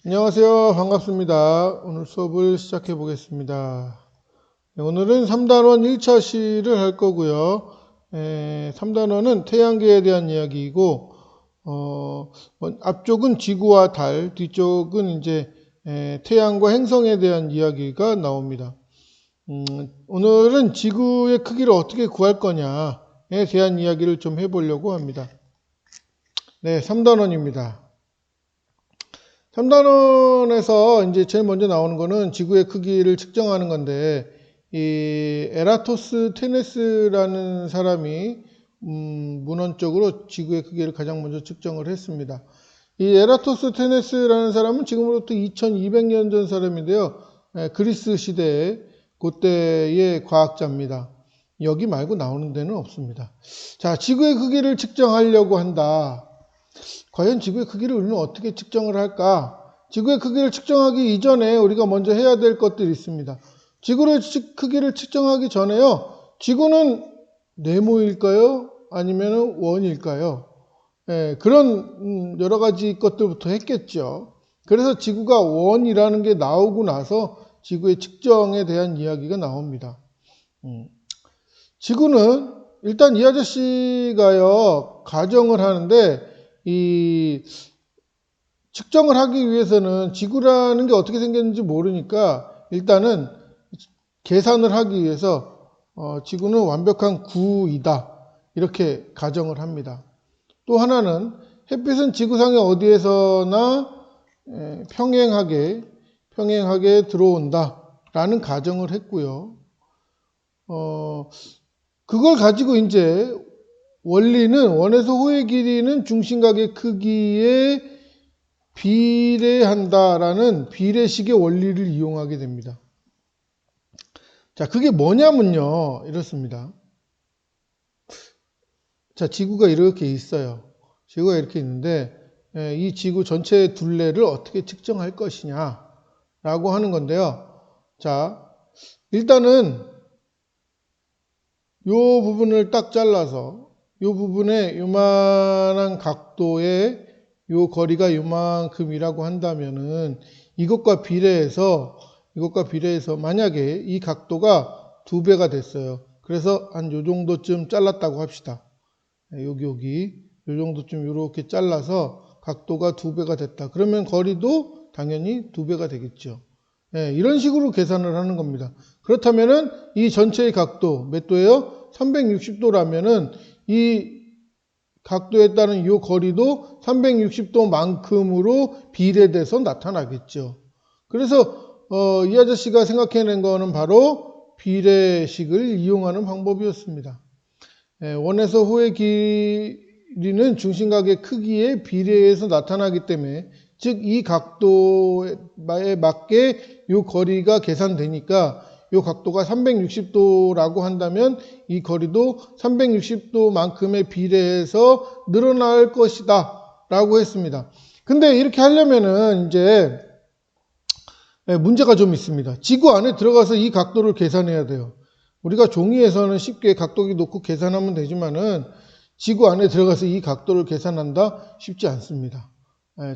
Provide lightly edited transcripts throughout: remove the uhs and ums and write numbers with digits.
안녕하세요. 반갑습니다. 오늘 수업을 시작해 보겠습니다. 오늘은 3단원 1차 시를 할 거고요. 3단원은 태양계에 대한 이야기이고, 앞쪽은 지구와 달, 뒤쪽은 이제 태양과 행성에 대한 이야기가 나옵니다. 오늘은 지구의 크기를 어떻게 구할 거냐에 대한 이야기를 좀 해보려고 합니다. 네, 3단원입니다. 3단원에서 이제 제일 먼저 나오는 거는 지구의 크기를 측정하는 건데, 이 에라토스테네스라는 사람이 문헌적으로 지구의 크기를 가장 먼저 측정을 했습니다. 이 에라토스테네스라는 사람은 지금으로부터 2200년 전 사람인데요. 그리스 시대 그때의 과학자입니다. 여기 말고 나오는 데는 없습니다. 자, 지구의 크기를 측정하려고 한다. 과연 지구의 크기를 우리는 어떻게 측정을 할까? 지구의 크기를 측정하기 이전에 우리가 먼저 해야 될 것들이 있습니다. 지구의 크기를 측정하기 전에요. 지구는 네모일까요? 아니면 원일까요? 그런 여러 가지 것들부터 했겠죠. 그래서 지구가 원이라는 게 나오고 나서 지구의 측정에 대한 이야기가 나옵니다. 지구는 일단 이 아저씨가요, 가정을 하는데 이 측정을 하기 위해서는 지구라는 게 어떻게 생겼는지 모르니까 일단은 계산을 하기 위해서 지구는 완벽한 구이다 이렇게 가정을 합니다. 또 하나는 햇빛은 지구상의 어디에서나 평행하게 들어온다 라는 가정을 했고요. 그걸 가지고 이제 원리는 원에서 호의 길이는 중심각의 크기에 비례한다라는 비례식의 원리를 이용하게 됩니다. 자, 그게 뭐냐면요. 이렇습니다. 자, 지구가 이렇게 있어요. 지구가 이렇게 있는데 이 지구 전체의 둘레를 어떻게 측정할 것이냐 라고 하는 건데요. 자, 일단은 요 부분을 딱 잘라서 요 부분에 요만한 각도의 요 거리가 요만큼이라고 한다면은 이것과 비례해서 만약에 이 각도가 2배가 됐어요. 그래서 한 요 정도쯤 잘랐다고 합시다. 여기 요 정도쯤 요렇게 잘라서 각도가 2배가 됐다. 그러면 거리도 당연히 2배가 되겠죠. 이런 식으로 계산을 하는 겁니다. 그렇다면은 이 전체의 각도 몇 도예요? 360도라면은 이 각도에 따른 이 거리도 360도만큼으로 비례돼서 나타나겠죠. 그래서 이 아저씨가 생각해낸 거는 바로 비례식을 이용하는 방법이었습니다. 원에서 호의 길이는 중심각의 크기에 비례해서 나타나기 때문에 즉 이 각도에 맞게 이 거리가 계산되니까 이 각도가 360도라고 한다면 이 거리도 360도만큼에 비례해서 늘어날 것이다 라고 했습니다. 근데 이렇게 하려면은 이제 문제가 좀 있습니다. 지구 안에 들어가서 이 각도를 계산해야 돼요. 우리가 종이에서는 쉽게 각도기 놓고 계산하면 되지만은 지구 안에 들어가서 이 각도를 계산한다? 쉽지 않습니다.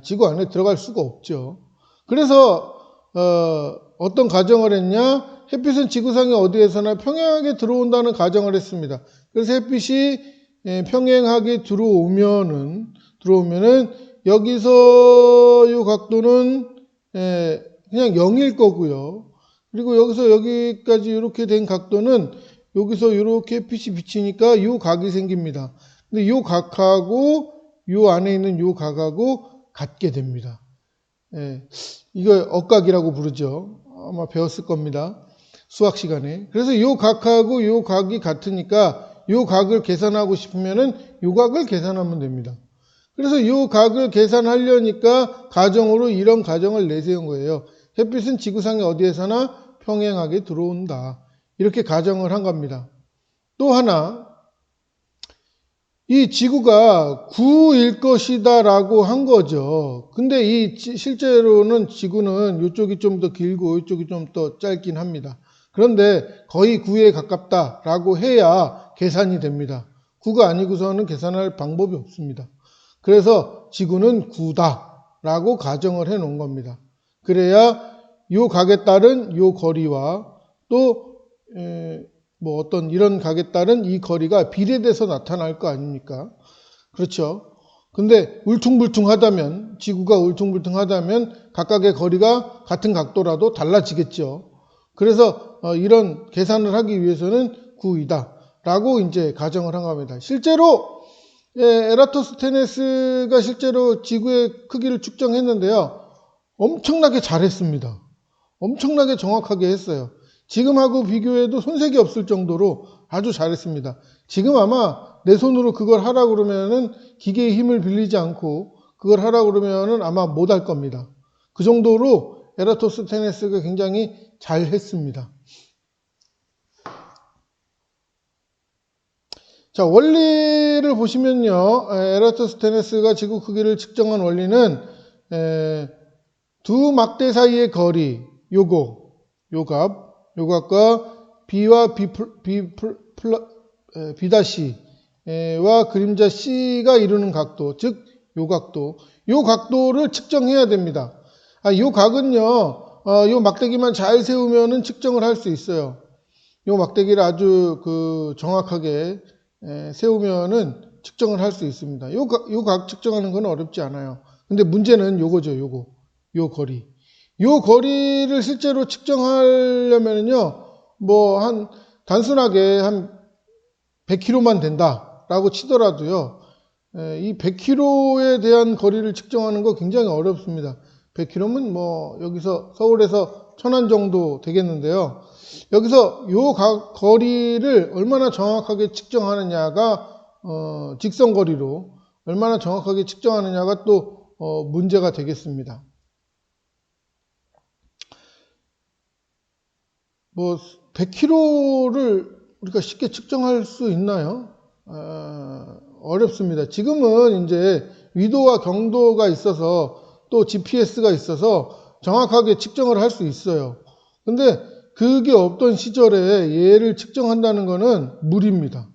지구 안에 들어갈 수가 없죠. 그래서 어떤 가정을 했냐? 햇빛은 지구상의 어디에서나 평행하게 들어온다는 가정을 했습니다. 그래서 햇빛이 평행하게 들어오면은 여기서 이 각도는 그냥 0일 거고요. 그리고 여기서 여기까지 이렇게 된 각도는 여기서 이렇게 햇빛이 비치니까 이 각이 생깁니다. 근데 이 각하고 이 안에 있는 이 각하고 같게 됩니다. 이거 억각이라고 부르죠. 아마 배웠을 겁니다. 수학 시간에. 그래서 이 각하고 이 각이 같으니까 이 각을 계산하고 싶으면은 이 각을 계산하면 됩니다. 그래서 이 각을 계산하려니까 가정으로 이런 가정을 내세운 거예요. 햇빛은 지구상의 어디에서나 평행하게 들어온다. 이렇게 가정을 한 겁니다. 또 하나, 이 지구가 9일 것이다 라고 한 거죠. 근데 실제로는 지구는 이쪽이 좀 더 길고 이쪽이 좀 더 짧긴 합니다. 그런데 거의 9에 가깝다 라고 해야 계산이 됩니다. 9가 아니고서는 계산할 방법이 없습니다. 그래서 지구는 9다 라고 가정을 해 놓은 겁니다. 그래야 요 각에 따른 요 거리와 또 뭐 어떤 이런 각에 따른 이 거리가 비례돼서 나타날 거 아닙니까? 그렇죠. 근데 울퉁불퉁하다면, 지구가 울퉁불퉁하다면 각각의 거리가 같은 각도라도 달라지겠죠. 그래서 이런 계산을 하기 위해서는 9이다 라고 이제 가정을 한 겁니다. 실제로 에라토스테네스가 실제로 지구의 크기를 측정했는데요. 엄청나게 잘했습니다. 엄청나게 정확하게 했어요. 지금하고 비교해도 손색이 없을 정도로 아주 잘했습니다. 지금 아마 내 손으로 그걸 하라 그러면은 기계의 힘을 빌리지 않고 그걸 하라 그러면은 아마 못할 겁니다. 그 정도로 에라토스테네스가 굉장히 잘했습니다. 자, 원리를 보시면요. 에라토스테네스가 지구 크기를 측정한 원리는 두 막대 사이의 거리, 요 값과 B와 B'와 그림자 C가 이루는 각도, 즉, 요 각도를 측정해야 됩니다. 요 각은요, 요 막대기만 잘 세우면은 측정을 할 수 있어요. 요 막대기를 아주 정확하게 세우면은 측정을 할 수 있습니다. 요 각 측정하는 건 어렵지 않아요. 근데 문제는 요거죠, 요 거리. 요 거리를 실제로 측정하려면요, 단순하게 한 100km만 된다라고 치더라도요, 이 100km에 대한 거리를 측정하는 거 굉장히 어렵습니다. 100km면 여기서 서울에서 천안 정도 되겠는데요. 여기서 요 거리를 얼마나 정확하게 측정하느냐가 직선거리로 얼마나 정확하게 측정하느냐가 또 문제가 되겠습니다. 100km를 우리가 쉽게 측정할 수 있나요? 어렵습니다. 지금은 이제 위도와 경도가 있어서 또 GPS가 있어서 정확하게 측정을 할 수 있어요. 근데 그게 없던 시절에 얘를 측정한다는 것은 무리입니다.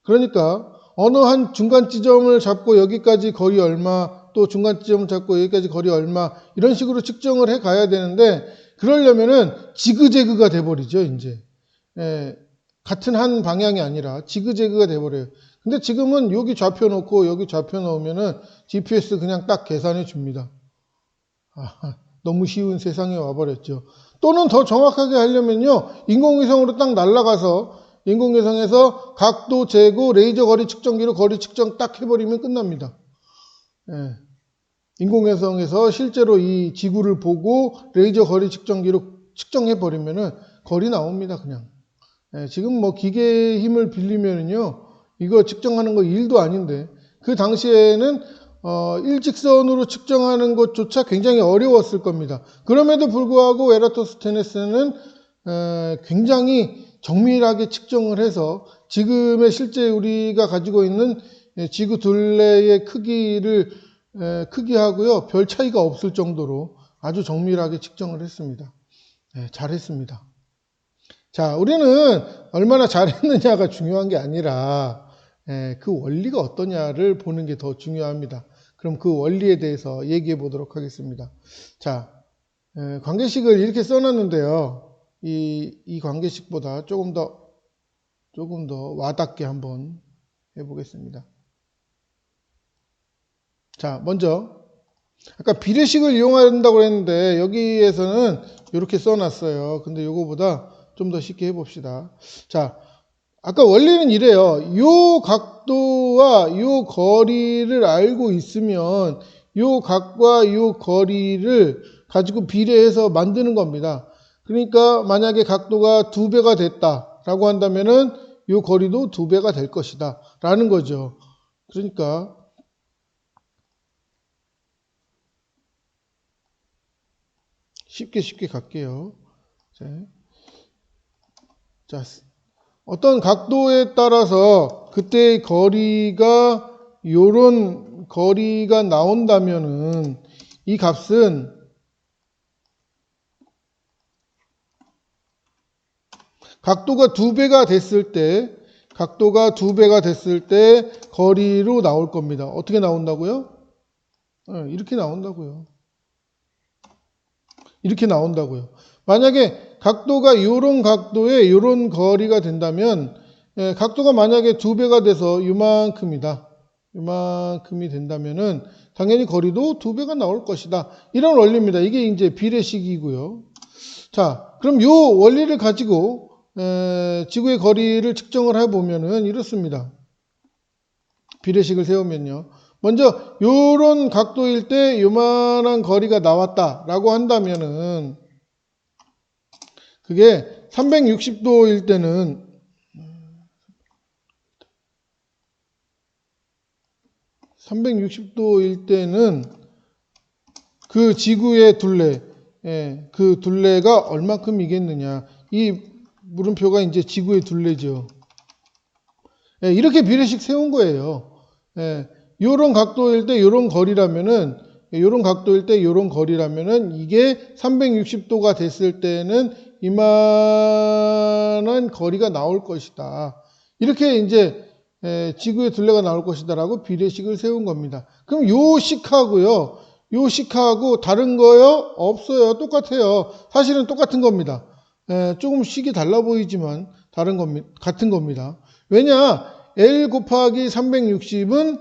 그러니까 어느 한 중간 지점을 잡고 여기까지 거리 얼마, 또 중간 지점을 잡고 여기까지 거리 얼마, 이런 식으로 측정을 해 가야 되는데, 그러려면은 지그재그가 돼버리죠, 이제. 같은 한 방향이 아니라 지그재그가 돼버려요. 근데 지금은 여기 좌표 놓고 여기 좌표 놓으면은 GPS 그냥 딱 계산해 줍니다. 너무 쉬운 세상에 와버렸죠. 또는 더 정확하게 하려면요, 인공위성으로 딱 날아가서 인공위성에서 각도 재고 레이저 거리 측정기로 거리 측정 딱 해버리면 끝납니다. 인공위성에서 실제로 이 지구를 보고 레이저 거리 측정기로 측정해버리면은 거리 나옵니다, 그냥. 지금 기계의 힘을 빌리면은요, 이거 측정하는 거 일도 아닌데, 그 당시에는 일직선으로 측정하는 것조차 굉장히 어려웠을 겁니다. 그럼에도 불구하고 에라토스테네스는 굉장히 정밀하게 측정을 해서 지금의 실제 우리가 가지고 있는 지구 둘레의 크기하고요, 별 차이가 없을 정도로 아주 정밀하게 측정을 했습니다. 잘했습니다. 자, 우리는 얼마나 잘했느냐가 중요한 게 아니라 그 원리가 어떠냐를 보는 게 더 중요합니다. 그럼 그 원리에 대해서 얘기해 보도록 하겠습니다. 자, 관계식을 이렇게 써놨는데요. 이 관계식보다 조금 더 와닿게 한번 해보겠습니다. 자, 먼저 아까 비례식을 이용한다고 했는데 여기에서는 이렇게 써놨어요. 근데 이거보다 좀 더 쉽게 해봅시다. 자, 아까 원리는 이래요. 요 각도와 요 거리를 알고 있으면 요 각과 요 거리를 가지고 비례해서 만드는 겁니다. 그러니까 만약에 각도가 2배가 됐다라고 한다면은 요 거리도 2배가 될 것이다 라는 거죠. 그러니까 쉽게 갈게요. 자, 어떤 각도에 따라서 그때의 거리가 요런 거리가 나온다면은 이 값은 각도가 2배가 됐을 때 거리로 나올 겁니다. 어떻게 나온다고요? 이렇게 나온다고요. 이렇게 나온다고요. 만약에 각도가 요런 각도에 요런 거리가 된다면 각도가 만약에 2배가 돼서 요만큼이다. 요만큼이 된다면은 당연히 거리도 2배가 나올 것이다. 이런 원리입니다. 이게 이제 비례식이고요. 자, 그럼 요 원리를 가지고 지구의 거리를 측정을 해보면은 이렇습니다. 비례식을 세우면요. 먼저 요런 각도일 때 요만한 거리가 나왔다라고 한다면은 그게 360도일 때는 그 지구의 둘레, 그 둘레가 얼마큼이겠느냐. 이 물음표가 이제 지구의 둘레죠. 이렇게 비례식 세운 거예요. 요런 각도일 때 요런 거리라면은 이게 360도가 됐을 때는 이만한 거리가 나올 것이다. 이렇게 이제 지구의 둘레가 나올 것이다라고 비례식을 세운 겁니다. 그럼 요 식하고 다른 거요? 없어요. 똑같아요. 사실은 똑같은 겁니다. 조금 식이 달라 보이지만 같은 겁니다. 왜냐? L 곱하기 360은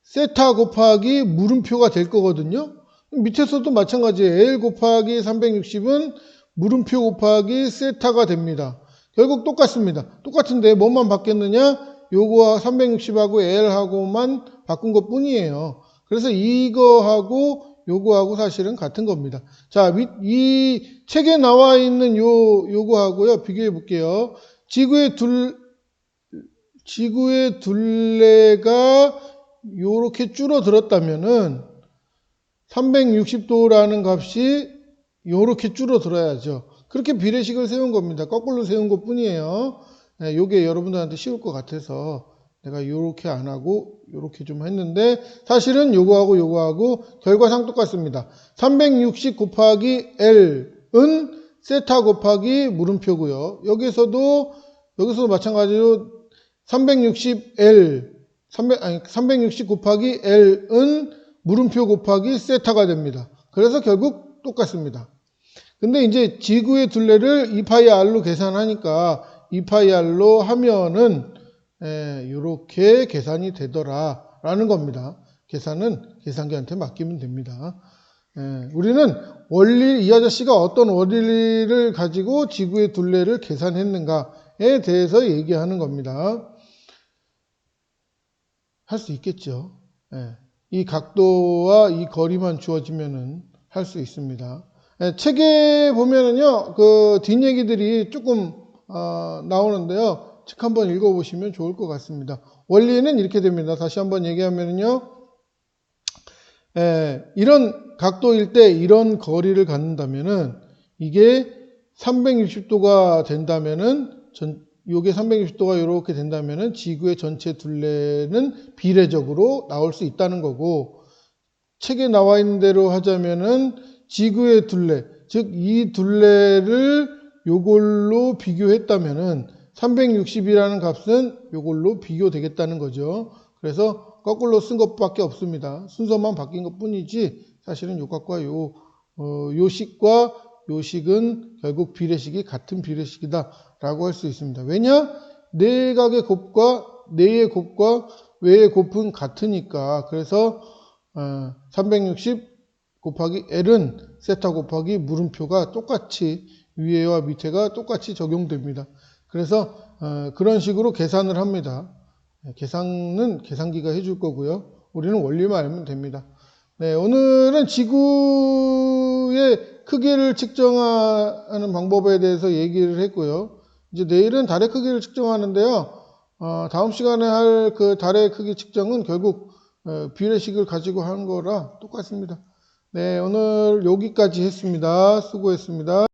세타 곱하기 물음표가 될 거거든요. 밑에서도 마찬가지예요. L 곱하기 360은 물음표 곱하기 세타가 됩니다. 결국 똑같습니다. 똑같은데 뭐만 바뀌었느냐? 요거와 360하고 L하고만 바꾼 것 뿐이에요. 그래서 이거하고 요거하고 사실은 같은 겁니다. 자, 이 책에 나와 있는 요거하고요. 비교해 볼게요. 지구의 둘레가 요렇게 줄어들었다면은 360도라는 값이 요렇게 줄어들어야죠. 그렇게 비례식을 세운 겁니다. 거꾸로 세운 것 뿐이에요. 요게 여러분들한테 쉬울 것 같아서 내가 요렇게 안 하고 요렇게 좀 했는데 사실은 요거하고 결과상 똑같습니다. 360 곱하기 L은 세타 곱하기 물음표고요. 여기서도 마찬가지로 360 곱하기 L은 물음표 곱하기 세타가 됩니다. 그래서 결국 똑같습니다. 근데 이제 지구의 둘레를 2파이r로 계산하니까 2파이r로 하면은 이렇게 계산이 되더라라는 겁니다. 계산은 계산기한테 맡기면 됩니다. 우리는 이 아저씨가 어떤 원리를 가지고 지구의 둘레를 계산했는가에 대해서 얘기하는 겁니다. 할 수 있겠죠. 이 각도와 이 거리만 주어지면은 할 수 있습니다. 책에 보면은요, 그 뒷얘기들이 조금 나오는데요. 책 한번 읽어보시면 좋을 것 같습니다. 원리는 이렇게 됩니다. 다시 한번 얘기하면은요, 이런 각도일 때 이런 거리를 갖는다면은 이게 360도가 된다면은 요게 360도가 이렇게 된다면은 지구의 전체 둘레는 비례적으로 나올 수 있다는 거고, 책에 나와 있는 대로 하자면은 지구의 둘레, 즉 이 둘레를 요걸로 비교했다면은 360이라는 값은 요걸로 비교되겠다는 거죠. 그래서 거꾸로 쓴 것밖에 없습니다. 순서만 바뀐 것 뿐이지 사실은 요 값과 요 식과 요 식은 결국 비례식이 같은 비례식이다 라고 할 수 있습니다. 왜냐? 내각의 곱과 내의 곱과 외의 곱은 같으니까. 그래서 360 곱하기 L은 세타 곱하기 물음표가 똑같이 위에와 밑에가 똑같이 적용됩니다. 그래서 그런 식으로 계산을 합니다. 계산은 계산기가 해줄 거고요. 우리는 원리만 알면 됩니다. 네, 오늘은 지구의 크기를 측정하는 방법에 대해서 얘기를 했고요. 이제 내일은 달의 크기를 측정하는데요. 다음 시간에 할 그 달의 크기 측정은 결국 비례식을 가지고 하는 거라 똑같습니다. 네, 오늘 여기까지 했습니다. 수고했습니다.